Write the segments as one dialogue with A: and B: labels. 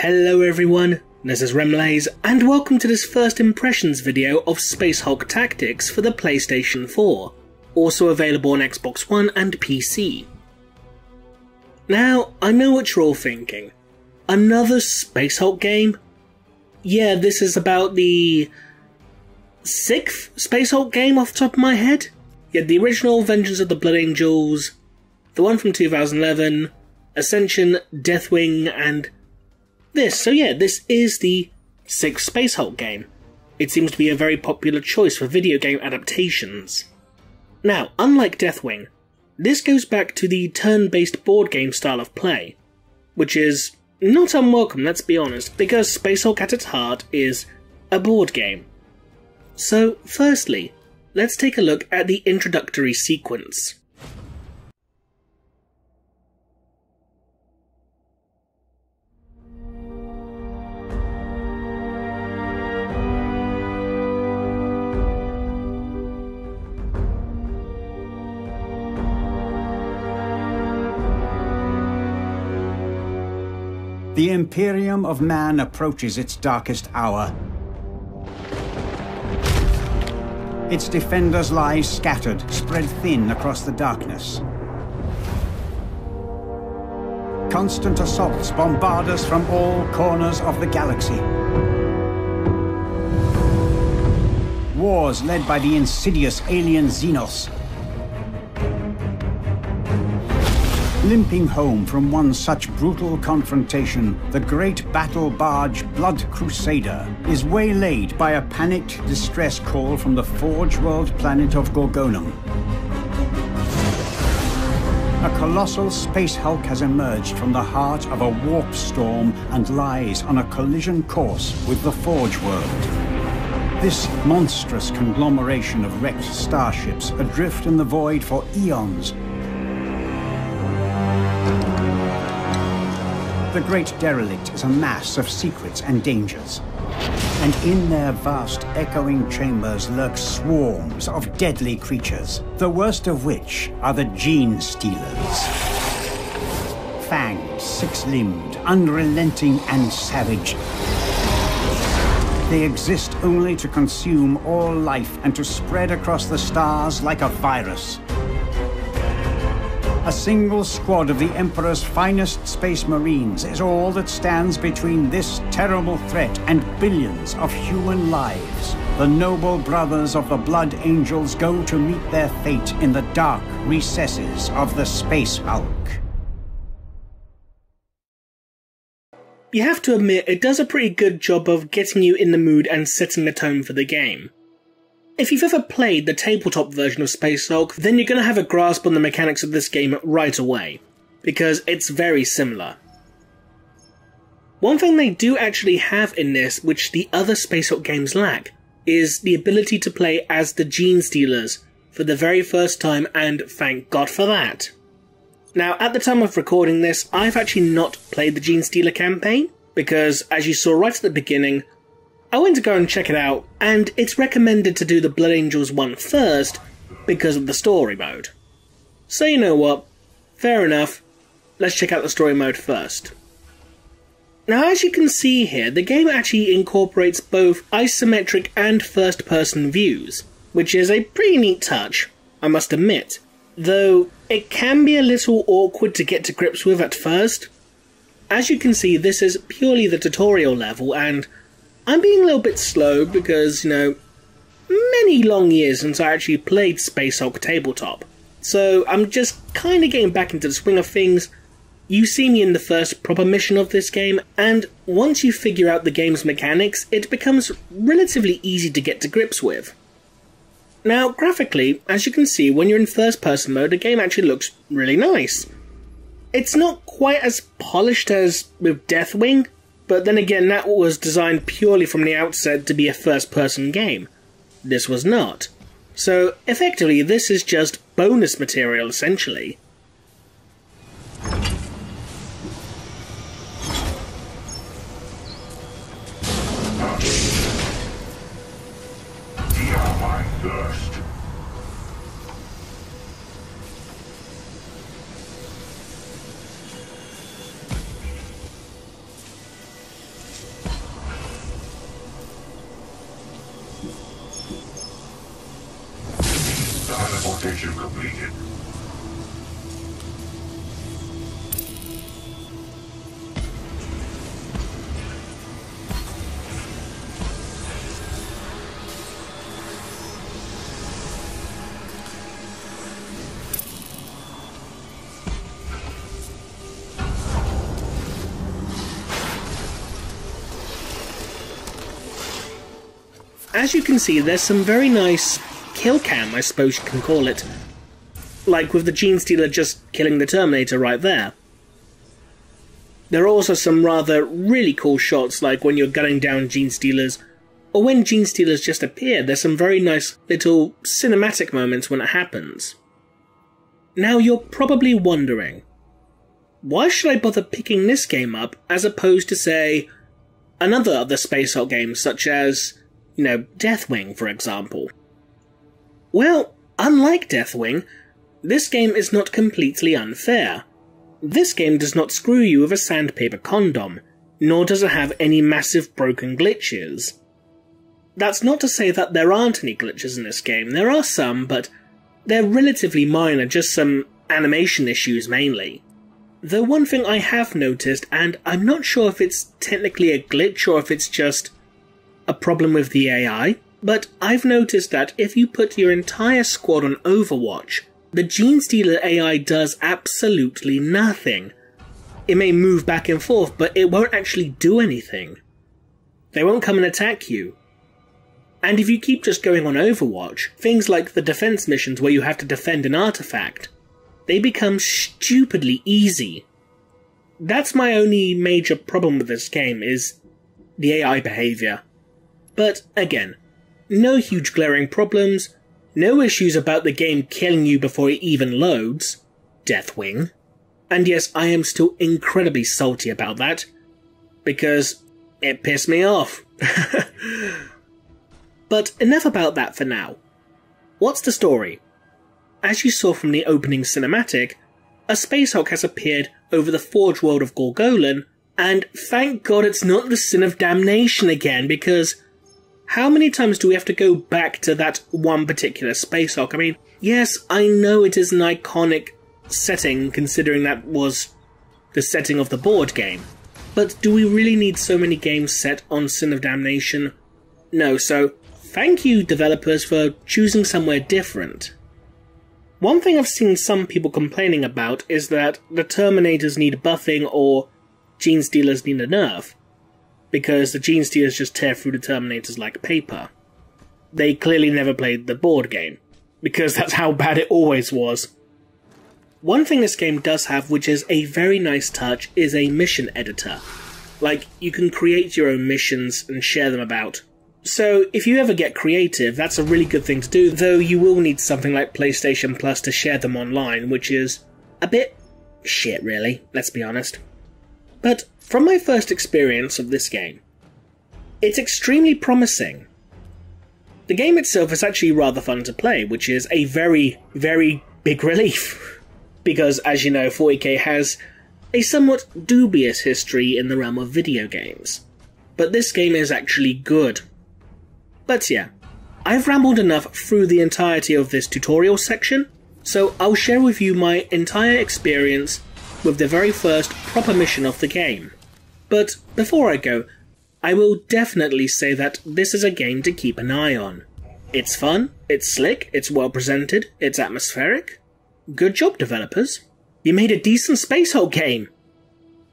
A: Hello everyone, this is Remleiz, and welcome to this first impressions video of Space Hulk Tactics for the PlayStation 4, also available on Xbox One and PC. Now, I know what you're all thinking. Another Space Hulk game? Yeah, this is about the 6th Space Hulk game off the top of my head. Yeah, the original Vengeance of the Blood Angels, the one from 2011, Ascension, Deathwing, and this. So yeah, this is the 6th Space Hulk game. It seems to be a very popular choice for video game adaptations. Now, unlike Deathwing, this goes back to the turn-based board game style of play, which is not unwelcome, let's be honest, because Space Hulk at its heart is a board game. So, firstly, let's take a look at the introductory sequence.
B: The Imperium of Man approaches its darkest hour. Its defenders lie scattered, spread thin across the darkness. Constant assaults bombard us from all corners of the galaxy. Wars led by the insidious alien Xenos. Limping home from one such brutal confrontation, the great battle barge Blood Crusader is waylaid by a panicked distress call from the Forge World planet of Gorgonum. A colossal Space Hulk has emerged from the heart of a warp storm and lies on a collision course with the Forge World. This monstrous conglomeration of wrecked starships adrift in the void for eons. The great derelict is a mass of secrets and dangers. And in their vast echoing chambers lurk swarms of deadly creatures, the worst of which are the Gene Stealers. Fanged, six-limbed, unrelenting and savage. They exist only to consume all life and to spread across the stars like a virus. A single squad of the Emperor's finest space marines is all that stands between this terrible threat and billions of human lives. The noble brothers of the Blood Angels go to meet their fate in the dark recesses of the Space Hulk.
A: You have to admit, it does a pretty good job of getting you in the mood and setting the tone for the game. If you've ever played the tabletop version of Space Hulk, then you're going to have a grasp on the mechanics of this game right away, because it's very similar. One thing they do actually have in this, which the other Space Hulk games lack, is the ability to play as the Gene Stealers for the very first time, and thank God for that. Now, at the time of recording this, I've actually not played the Gene Stealer campaign, because as you saw right at the beginning, I went to go and check it out, and it's recommended to do the Blood Angels one first because of the story mode. So you know what, fair enough, let's check out the story mode first. Now as you can see here, the game actually incorporates both isometric and first-person views, which is a pretty neat touch, I must admit, though it can be a little awkward to get to grips with at first. As you can see, this is purely the tutorial level, and I'm being a little bit slow because, you know, many long years since I actually played Space Hulk Tabletop. So I'm just kind of getting back into the swing of things. You see me in the first proper mission of this game, and once you figure out the game's mechanics, it becomes relatively easy to get to grips with. Now, graphically, as you can see, when you're in first person mode, the game actually looks really nice. It's not quite as polished as with Deathwing, but then again, that was designed purely from the outset to be a first-person game. This was not. So, effectively, this is just bonus material, essentially.
C: Mission completed.
A: As you can see, there's some very nice kill cam, I suppose you can call it. Like with the Gene Stealer just killing the Terminator right there. There are also some rather really cool shots, like when you're gunning down Gene Stealers, or when Gene Stealers just appear. There's some very nice little cinematic moments when it happens. Now you're probably wondering, why should I bother picking this game up as opposed to, say, another of the Space Hulk games such as, you know, Deathwing, for example? Well, unlike Deathwing, this game is not completely unfair. This game does not screw you with a sandpaper condom, nor does it have any massive broken glitches. That's not to say that there aren't any glitches in this game. There are some, but they're relatively minor, just some animation issues mainly. Though one thing I have noticed, and I'm not sure if it's technically a glitch or if it's just a problem with the AI, but I've noticed that if you put your entire squad on Overwatch, the Gene Stealer AI does absolutely nothing. It may move back and forth, but it won't actually do anything. They won't come and attack you. And if you keep just going on Overwatch, things like the defense missions where you have to defend an artifact, they become stupidly easy. That's my only major problem with this game, is the AI behavior. But again, no huge glaring problems, no issues about the game killing you before it even loads. Deathwing. And yes, I am still incredibly salty about that, because it pissed me off. But enough about that for now. What's the story? As you saw from the opening cinematic, a Space Hulk has appeared over the Forge world of Gorgolan, and thank God it's not the Sin of Damnation again, because how many times do we have to go back to that one particular Space Hulk? I mean, yes, I know it is an iconic setting, considering that was the setting of the board game, but do we really need so many games set on Sin of Damnation? No, so thank you, developers, for choosing somewhere different. One thing I've seen some people complaining about is that the Terminators need buffing or Gene Stealers need a nerf, because the Gene Stealers just tear through the Terminators like paper. They clearly never played the board game, because that's how bad it always was. One thing this game does have, which is a very nice touch, is a mission editor. Like, you can create your own missions and share them about. So, if you ever get creative, that's a really good thing to do, though you will need something like PlayStation Plus to share them online, which is a bit shit, really, let's be honest. But from my first experience of this game, it's extremely promising. The game itself is actually rather fun to play, which is a very, very big relief, because, as you know, 40k has a somewhat dubious history in the realm of video games. But this game is actually good. But yeah, I've rambled enough through the entirety of this tutorial section, so I'll share with you my entire experience with the very first proper mission of the game. But before I go, I will definitely say that this is a game to keep an eye on. It's fun, it's slick, it's well presented, it's atmospheric. Good job, developers. You made a decent Space Hulk game.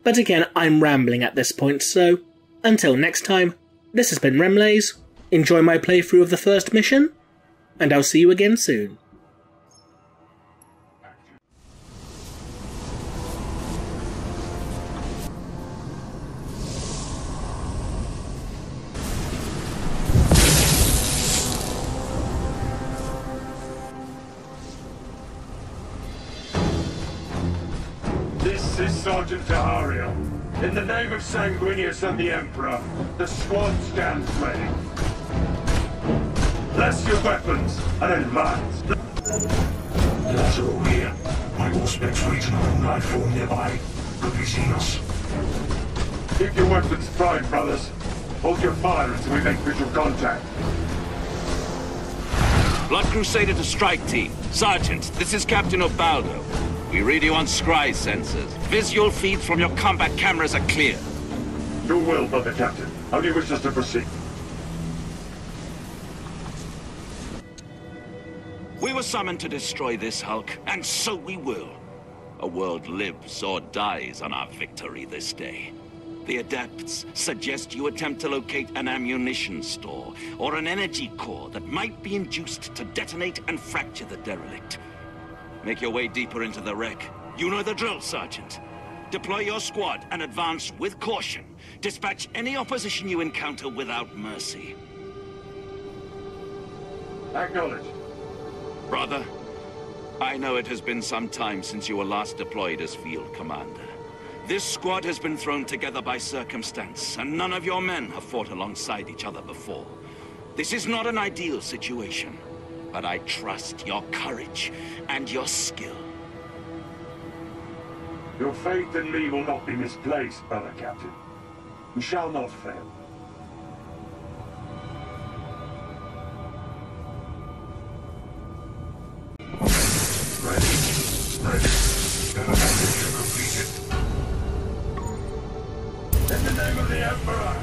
A: But again, I'm rambling at this point, so until next time, this has been Remleiz. Enjoy my playthrough of the first mission, and I'll see you again soon.
C: This is Sergeant Tahario. In the name of Sanguinius and the Emperor, the squad stands ready. Bless your weapons and advance. That's all here. My Auspex waiting on a knife form nearby. Could be seen us. Keep your weapons primed, brothers. Hold your fire until we make visual contact.
D: Blood Crusader to strike team. Sergeant, this is Captain Ubaldo. We read you on scry sensors. Visual feeds from your combat cameras are clear.
C: Your will, Brother Captain. How do you wish us to proceed?
D: We were summoned to destroy this Hulk, and so we will. A world lives or dies on our victory this day. The Adepts suggest you attempt to locate an ammunition store or an energy core that might be induced to detonate and fracture the derelict. Make your way deeper into the wreck. You know the drill, Sergeant. Deploy your squad and advance with caution. Dispatch any opposition you encounter without mercy.
C: Acknowledged.
D: Brother, I know it has been some time since you were last deployed as field commander. This squad has been thrown together by circumstance, and none of your men have fought alongside each other before. This is not an ideal situation, but I trust your courage and your skill.
C: Your faith in me will not be misplaced, Brother Captain. We shall not fail. Ready. Mission completed. In the name of the Emperor!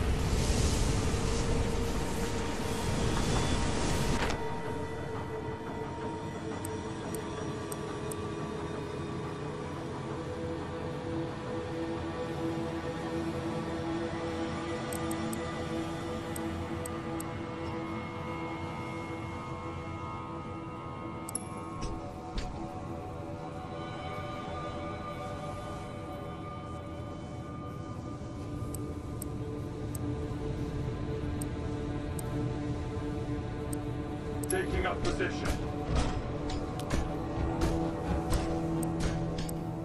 C: Taking up position.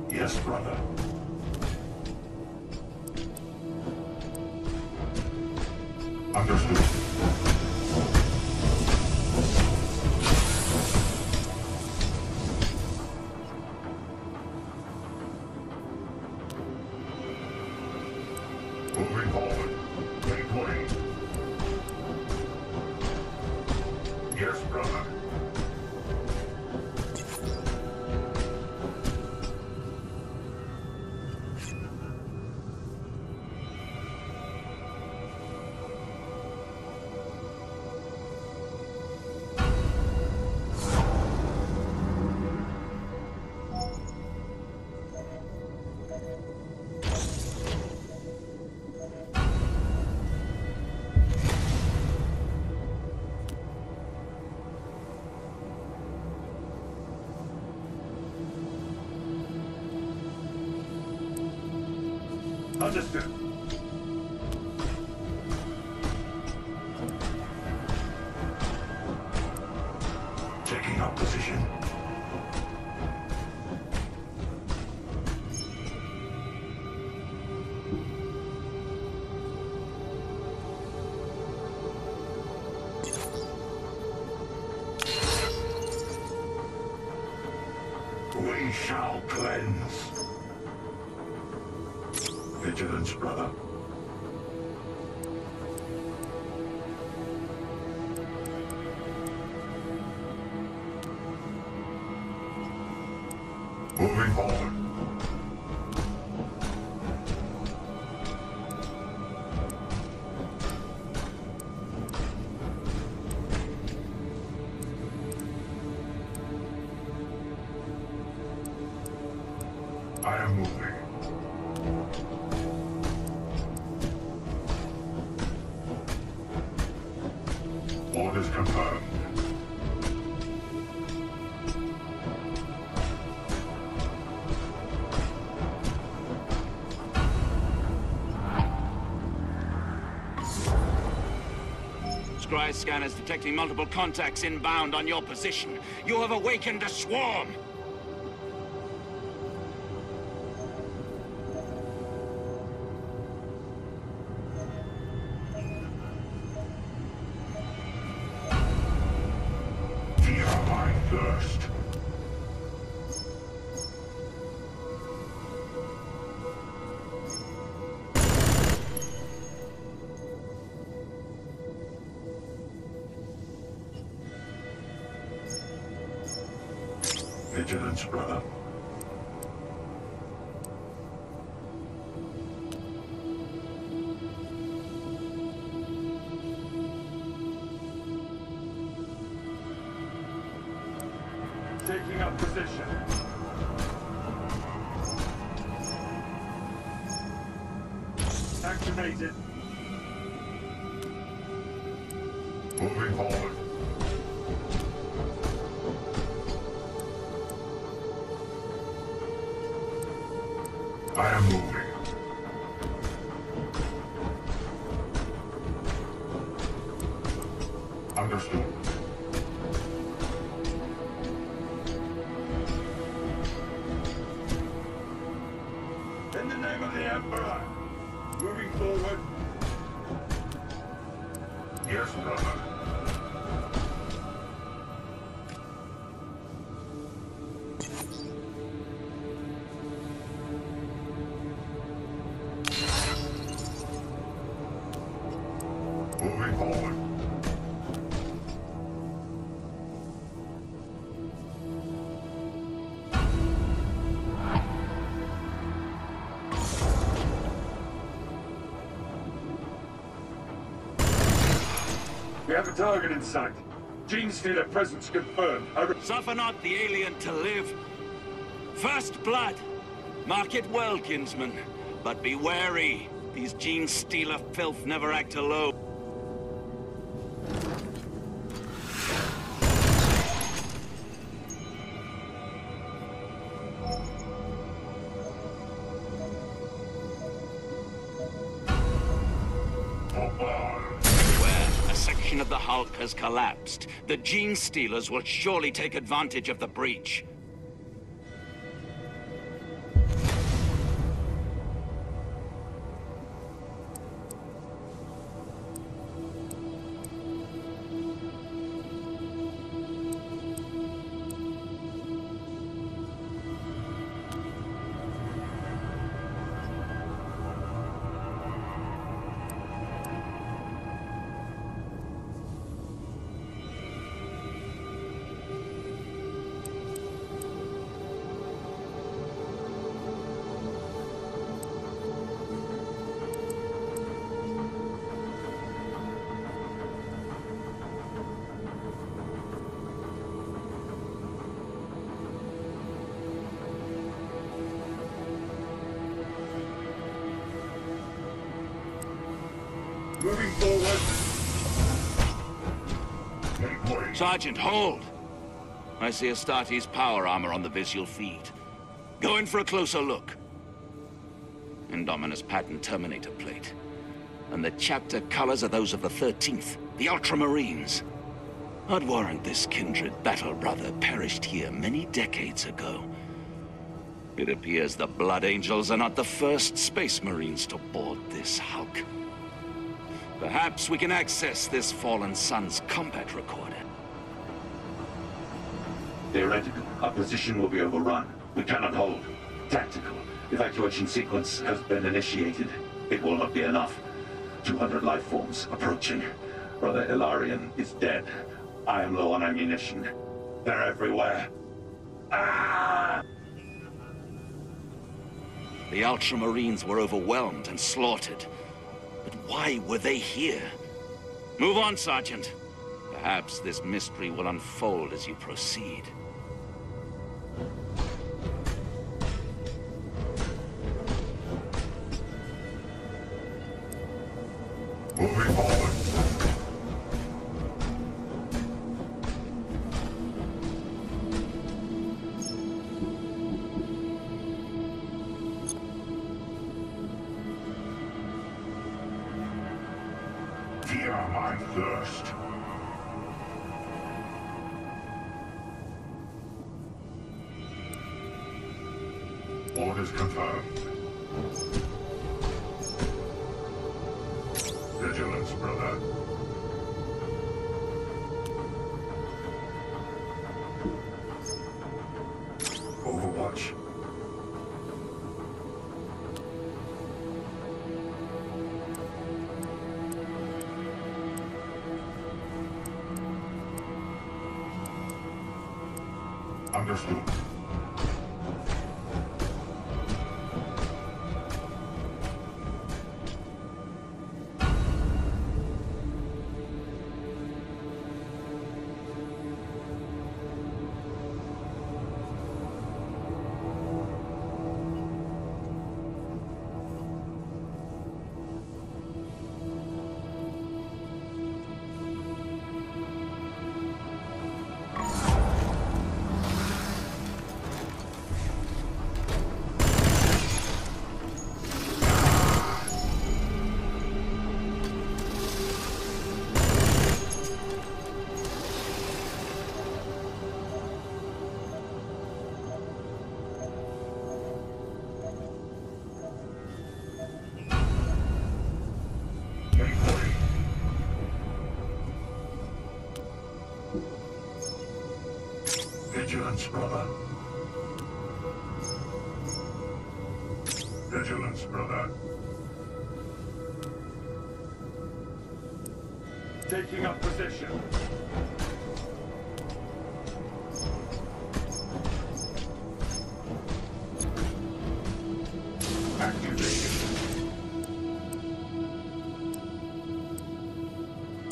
C: Yes, brother. Understood. Moving forward. Reporting. Yes, brother. Understood. Taking up position. We shall cleanse. Vigilance, brother. Moving forward. I am moving. Orders confirmed.
D: Scry scanners detecting multiple contacts inbound on your position. You have awakened a swarm!
C: Thirst. Vigilance, brother. Taking up position. Activated. Moving forward. I am moving. Understood. In the name of the Emperor. Moving forward. Yes, brother. Moving forward. We have a target in sight. Gene Stealer presence confirmed.
D: Suffer not the alien to live. First blood. Mark it well, kinsman. But be wary. These Gene Stealer filth never act alone. Of the Hulk has collapsed. The Gene Stealers will surely take advantage of the breach.
C: Moving forward.
D: Sergeant, hold! I see Astarte's power armor on the visual feed. Go in for a closer look. Indominus pattern Terminator plate. And the chapter colors are those of the 13th, the Ultramarines. I'd warrant this kindred battle brother perished here many decades ago. It appears the Blood Angels are not the first Space Marines to board this Hulk. Perhaps we can access this fallen sun's combat recorder.
C: Theoretical. Our position will be overrun. We cannot hold. Tactical. Evacuation sequence has been initiated. It will not be enough. 200 life forms approaching. Brother Ilarion is dead. I am low on ammunition. They're everywhere. Ah!
D: The Ultramarines were overwhelmed and slaughtered. But why were they here? Move on, Sergeant. Perhaps this mystery will unfold as you proceed.
C: Moving forward. Fear my thirst. Orders confirmed. Vigilance, brother. Overwatch. Understood. Vigilance, brother. Vigilance, brother. Taking up position. Activated.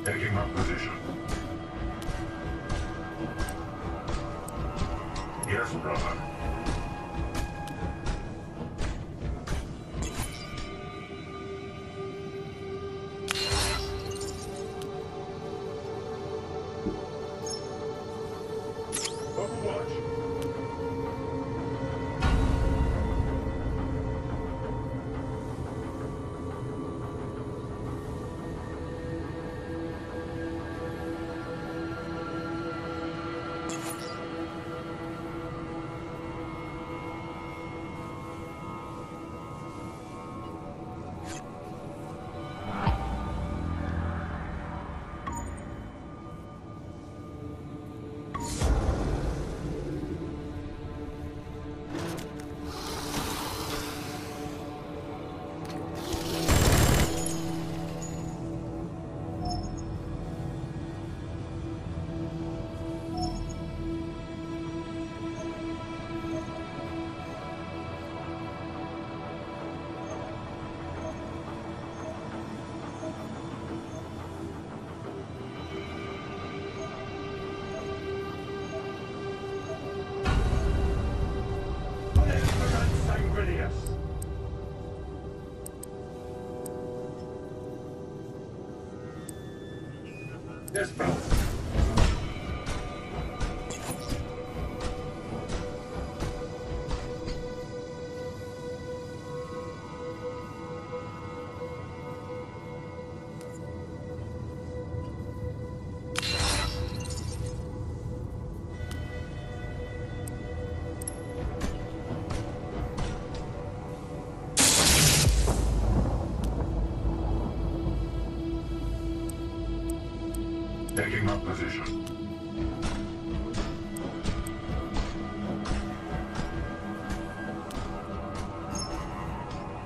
C: Taking up position. Yes, brother. Overwatch. Yes, brother. Taking up position.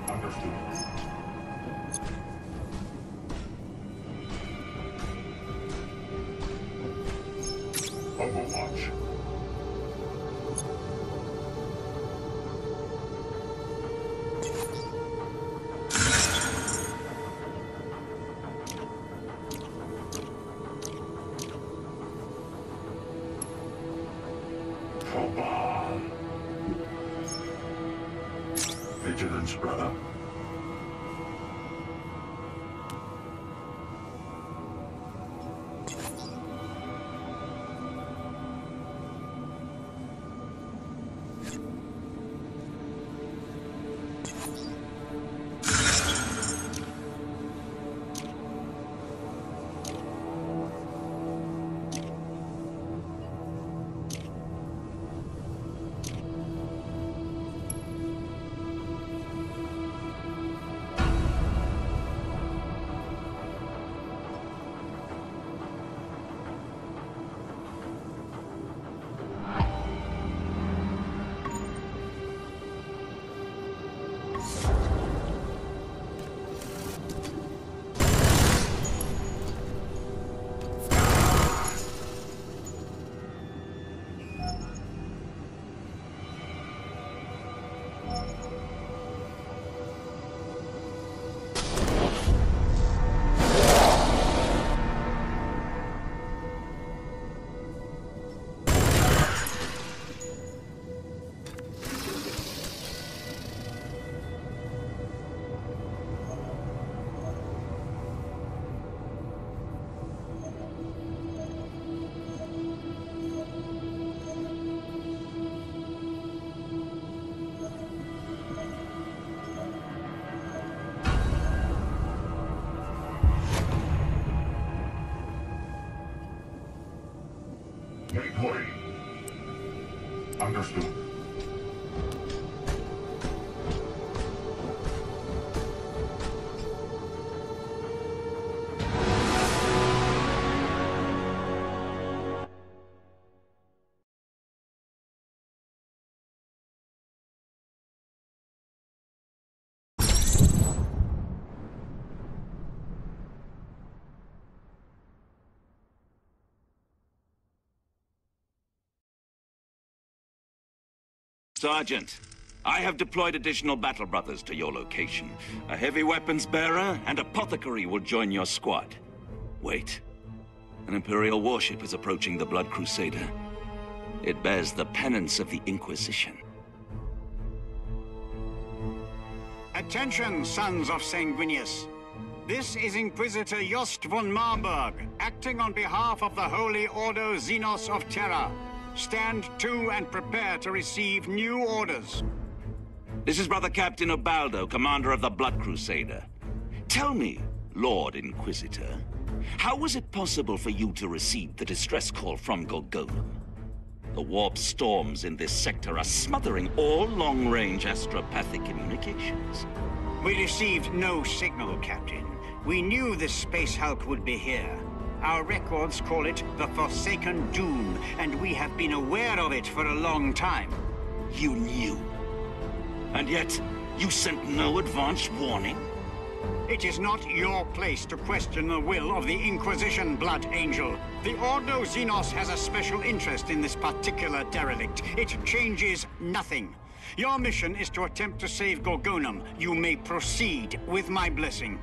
C: Understood. Overwatch. Vigilance, brother. Make way. Understood.
D: Sergeant, I have deployed additional battle brothers to your location. A heavy weapons bearer and apothecary will join your squad. Wait. An Imperial warship is approaching the Blood Crusader. It bears the penance of the Inquisition.
B: Attention, sons of Sanguinius. This is Inquisitor Jost von Marburg, acting on behalf of the Holy Ordo Xenos of Terra. Stand to and prepare to receive new orders.
D: This is Brother Captain Ubaldo, commander of the Blood Crusader. Tell me, Lord Inquisitor, how was it possible for you to receive the distress call from Gorgonum? The warp storms in this sector are smothering all long-range astropathic communications.
B: We received no signal, Captain. We knew this space hulk would be here. Our records call it the Forsaken Doom, and we have been aware of it for a long time.
D: You knew. And yet, you sent no advance warning?
B: It is not your place to question the will of the Inquisition, Blood Angel. The Ordo Xenos has a special interest in this particular derelict. It changes nothing. Your mission is to attempt to save Gorgonum. You may proceed with my blessing.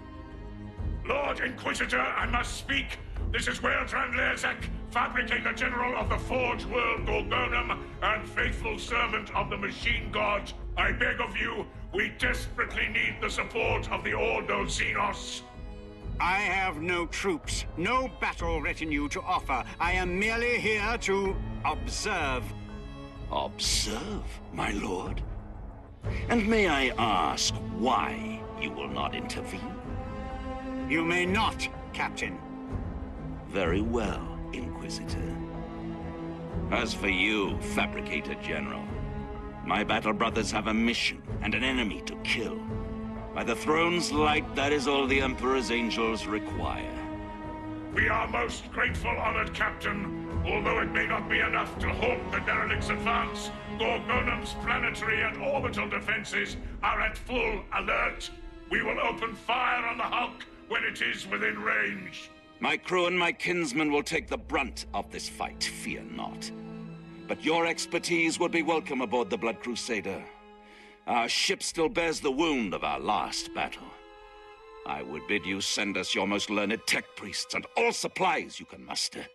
E: Lord Inquisitor, I must speak. This is Remleiz, Fabricator General of the Forge World Gorgonum and faithful servant of the Machine God. I beg of you, we desperately need the support of the Ordo Xenos.
B: I have no troops, no battle retinue to offer. I am merely here to observe.
D: Observe, my lord? And may I ask why you will not intervene?
B: You may not, Captain.
D: Very well, Inquisitor. As for you, Fabricator General, my battle brothers have a mission and an enemy to kill. By the throne's light, that is all the Emperor's angels require.
E: We are most grateful, honored Captain. Although it may not be enough to halt the derelict's advance, Gorgonum's planetary and orbital defenses are at full alert. We will open fire on the Hulk when it is within range.
D: My crew and my kinsmen will take the brunt of this fight, fear not. But your expertise would be welcome aboard the Blood Crusader. Our ship still bears the wound of our last battle. I would bid you send us your most learned tech priests and all supplies you can muster.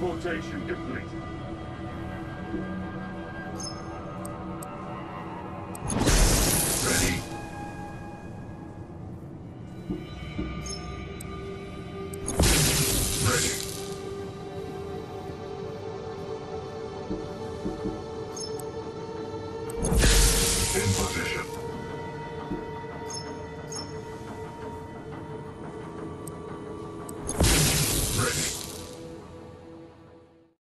C: Teleportation complete. Ready. Ready. In position.